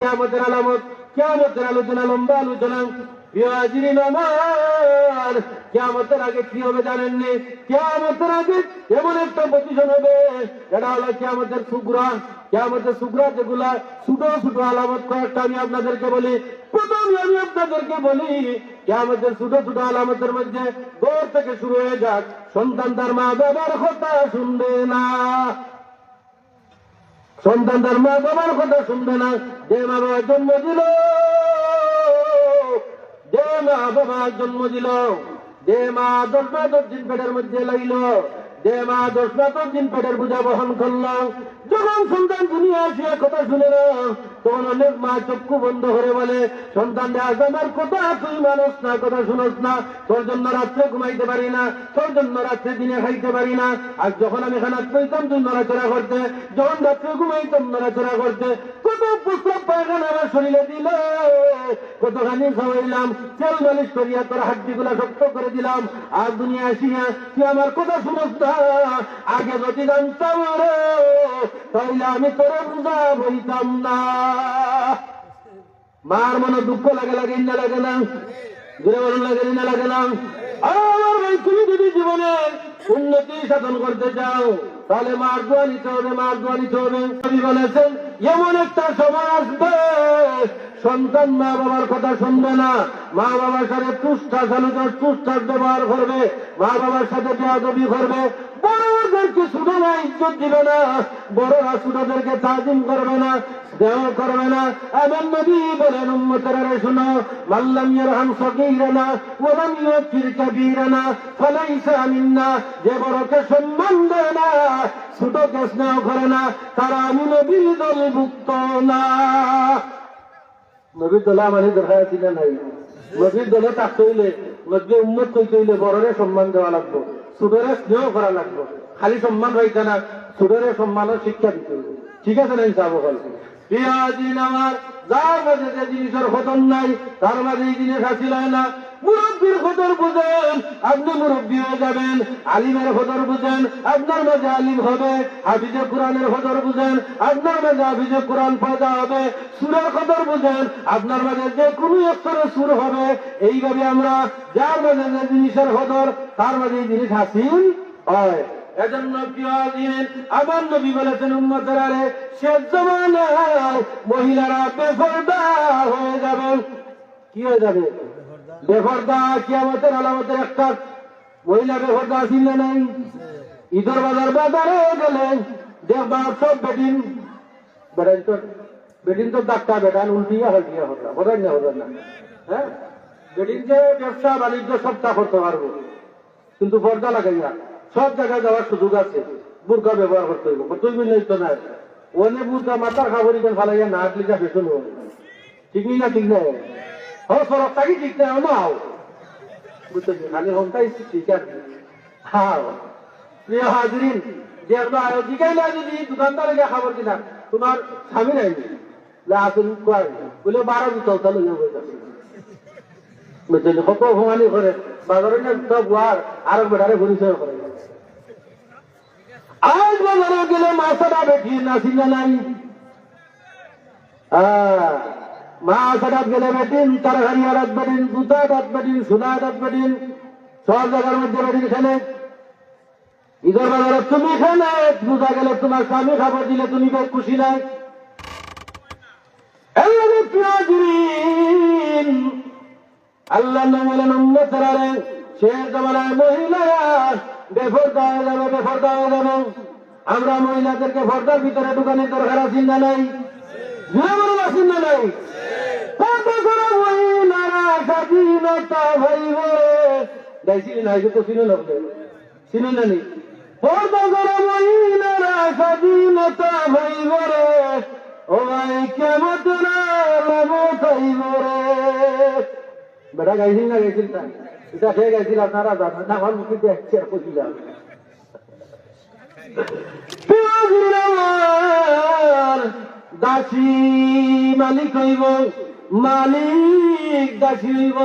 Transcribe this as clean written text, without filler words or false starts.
কিয়ামতের আলামত, কিয়ামতের আলোচনা, লম্বা আলোচনা। বিহাজিরিন আমার, কিয়ামতের আগে কি হবে জানেননি? কিয়ামতের আগে এমন একটা পজিশন হবে, এটা হলো কিয়ামতের সুগরা। কিয়ামতের সুগরা যেগুলা ছোট ছোট আলামত, কয়েকটা আমি আপনাদেরকে বলি। প্রথমে আমি আপনাদেরকে বলি, কিয়ামতের ছোট ছোট আলামতের মধ্যে দৌড় থেকে শুরু হয়ে যাক, সন্তান তার মা বাবার কথা শুনবে না। সন্তান তার মা বাবার কথা শুনবে না। যে মা বাবা জন্ম দিল, যে মা বাবা জন্ম দিল, যে মা 10 মাস 10 দিন পেটের মধ্যে লাগল, যে মা 10 মাস 10 দিন পেটের বোঝা বহন করল, যখন সন্তান দুনিয়া আসিয়া কথা শুনে না, তখন অনেক মা চক্ষু বন্ধ করে বলে, সন্তান আজ আমার কথা তুই মানুষ না, কথা শুনস না, তোর জন্য রাত্রে ঘুমাইতে পারি না, তোর জন্য রাত্রে দিনে খাইতে পারি না। আর যখন আমি খানা পেতাম তুই নড়াচড়া করতে, যখন রাত্রে ঘুমাইতাম নড়াচড়া করতে, কত প্রস্রাব পায়খানা আমার শরীরে দিল, কতখানি খাওয়াইলাম, তেল মালিশ করিয়া তোর হাড্ডি গুলা শক্ত করে দিলাম। আর দুনিয়া আসিয়া তুই আমার কথা শুনস না। আগে যদি জানতাম রে, তাহলে আমি তোরে বুঝা বইতাম না। মার মনে দুঃখ লাগে, লাগে না লাগে না? ঘুরে বলুন, লাগে না লাগে না? আমার ভাই, তুমি যদি জীবনে উন্নতি সাধন করতে চাও, তাহলে মার দোয়া নিতে হবে, মার দোয়া নিতে হবে। কবি বলেছেন, এমন একটা সময় আসবে সন্তান মা বাবার কথা শুনবে না, মা বাবার সাথে তুষ্ঠার ব্যবহার করবে, মা বাবার সাথে বেয়াদবি করবে, বড়দেরকে ছোটরা ইজ্জত দিবে না, বড়রা ছোটদেরকে তাজিম করবে না, স্নেহ করবে না। এমন নবী বলেন, উম্মতেরা শুনো, মাল্লাম ইয়ারহাম সগীরানা ওয়া লাম ইউকির কাবীরানা ফালাইসা মিন্না। যে বড়কে সম্মান দেয় না, ছোটকে স্নেহ করে না, তারা আমি নবীর দলভুক্ত না। নবীর দলে আমাদের দরকার ছিল নাই। নবীর দলে থাকতে হইলে, নবী উম্মত করতে হইলে বড়রে সম্মান দেওয়া লাগবে, ছোটরে স্নেহ করা লাগবে। খালি সম্মান হইতে না, ছোটরে সম্মানের শিক্ষা দিতে হইবে। ঠিক আছে না? হিসাব দিন আমার, যার মাঝে যে জিনিসের খতন নাই, তার মাঝে এই জিনিস হাসিল হয় না। মুরব্বীর খতর বুঝেন, আপনি মুরব্বী হয়ে যাবেন। আলিমের খতর বুঝেন, আপনার মাঝে আলিম হবে। হাফিজে কোরআনের খতর বুঝেন, আপনার মাঝে হাফিজে কোরআন পয়দা হবে। সুরের খতর বুঝেন, আপনার মাঝে যে কোনো অক্ষরে সুর হবে। এইভাবে আমরা যার মাঝে যে জিনিসের খতর, তার মাঝে এই জিনিস হাসিল হয়। এজন্য আমার নবী বলেছেন, উম্মতেরা রে, শেষ জামানায় মহিলারা বেপরদা হয়ে যাবেন। কি হয়ে যাবে? বেপরদা। কিয়ামতের আলামতের একটা মহিলা বেপরদা ছিল নাই? ঈদের বাজারে গেলে দেখবা সব বেটিন তো ডাক্তার বেটান উল্টিয়া হল্টিয়া হতা বোঝেন না, বোঝেন না? হ্যাঁ, বেটিন যে ব্যবসা বাণিজ্য সবটা করতে পারবো, কিন্তু পর্দা লাগাইয়া সব জায়গায় যাওয়ার সুযোগ আছে। বুর্কা ব্যবহার করতে হইব, তুই মিলেই তো নাই। ওনে বুর্কা মাথার খাবরি ফালাইয়া না হাঁটলি যা বেতন হবে। ঠিক না? ঠিক নাই? সরকটা কি ঠিক নাই? নাও বুঝতে খালি হমটাই ঠিক আছে। হাও প্রিয় হাজরিন, যে জিগাইলা যদি দোকানদারে খাবার দিলাম, তোমার স্বামী নাই আসুন কয় বলে 12 জুতা লইয়া বইতেছে, বুঝলি? কত ভঙানি করে বাজারে গুয়ার আরো বেটারে পরিচয় করে। আজ বাজারে গেলে মাছটা বেঠি নাসি না নাই? মাছটা গেলে বেটিন, তরকারি আড়াত বেটিন, জুতা আড়াত বেটিন, সোনা আড়াত বেটিন, সব জায়গার মধ্যে বেটিন খেলে। ঈদের বাজারে তুমি খেলে, পূজা গেলে তোমার স্বামী খাবার দিলে তুমি বেশ খুশি নাই। আল্লাহ বলেন, উম্মতেরা রে, শেষ জামানায় মহিলারা বেপরদা হয়ে যাবে, বেপরদা হয়ে যাবে। আমরা মহিলাদেরকে পর্দার ভিতরে ঢুকানোর দরকার আছে না নাই? আছে না নাই? পর্দা করা মহিলারা স্বাধীনতা ভাইব গাইছিলি না? তো চিনে না, চিনে না নি? পর্দা করা মহিলারা স্বাধীনতা ভাইব রে, ও ভাই কেমন তোরা লাগো খাইব রে। বেটা গাইছিল না? গাইছিল না? এটা খেয়ে গাইছিল, আপনারা জানেন না? আমার মুখে দেখছি আর বুঝলাম। দাসী মালিক হইব, মালিক দাসী হইব।